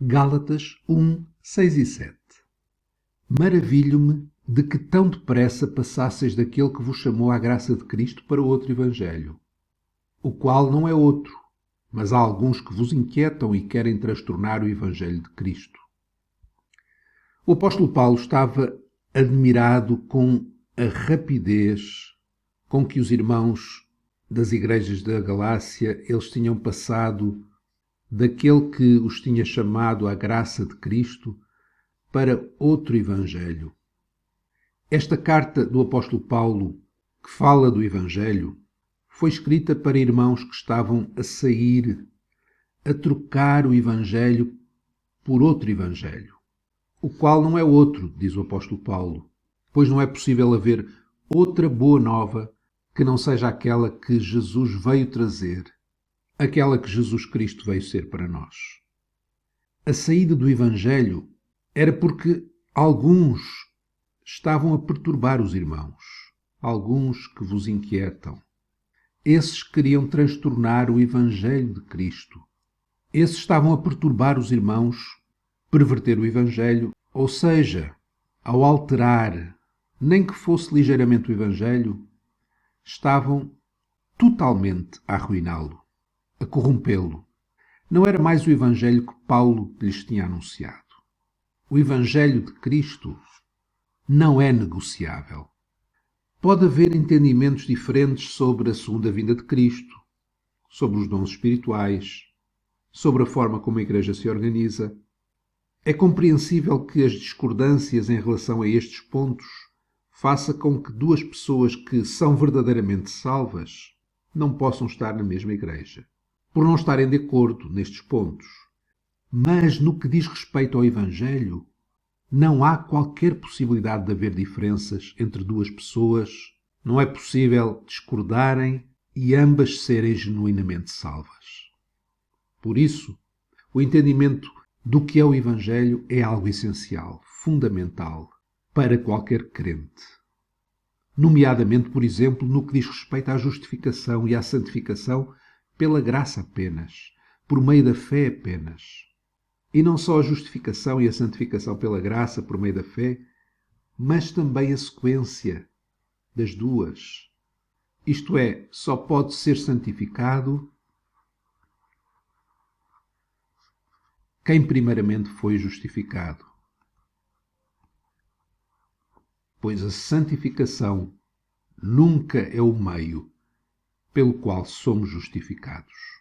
Gálatas 1, 6 e 7. Maravilho-me de que tão depressa passasseis daquele que vos chamou à graça de Cristo para outro evangelho, o qual não é outro, mas há alguns que vos inquietam e querem transtornar o evangelho de Cristo. O apóstolo Paulo estava admirado com a rapidez com que os irmãos das igrejas da Galácia eles tinham passado daquele que os tinha chamado à graça de Cristo para outro evangelho. Esta carta do apóstolo Paulo, que fala do evangelho, foi escrita para irmãos que estavam a sair, a trocar o evangelho por outro evangelho, o qual não é outro, diz o apóstolo Paulo, pois não é possível haver outra boa nova que não seja aquela que Jesus veio trazer, aquela que Jesus Cristo veio ser para nós. A saída do evangelho era porque alguns estavam a perturbar os irmãos, alguns que vos inquietam. Esses queriam transtornar o evangelho de Cristo. Esses estavam a perturbar os irmãos, perverter o evangelho, ou seja, ao alterar, nem que fosse ligeiramente o evangelho, estavam totalmente a arruiná-lo, a corrompê-lo. Não era mais o evangelho que Paulo lhes tinha anunciado. O evangelho de Cristo não é negociável. Pode haver entendimentos diferentes sobre a segunda vinda de Cristo, sobre os dons espirituais, sobre a forma como a Igreja se organiza. É compreensível que as discordâncias em relação a estes pontos faça com que duas pessoas que são verdadeiramente salvas não possam estar na mesma Igreja, por não estarem de acordo nestes pontos. Mas no que diz respeito ao Evangelho, não há qualquer possibilidade de haver diferenças entre duas pessoas. Não é possível discordarem e ambas serem genuinamente salvas. Por isso, o entendimento do que é o Evangelho é algo essencial, fundamental, para qualquer crente. Nomeadamente, por exemplo, no que diz respeito à justificação e à santificação pela graça apenas, por meio da fé apenas. E não só a justificação e a santificação pela graça por meio da fé, mas também a sequência das duas. Isto é, só pode ser santificado quem primeiramente foi justificado. Pois a santificação nunca é o meio pelo qual somos justificados.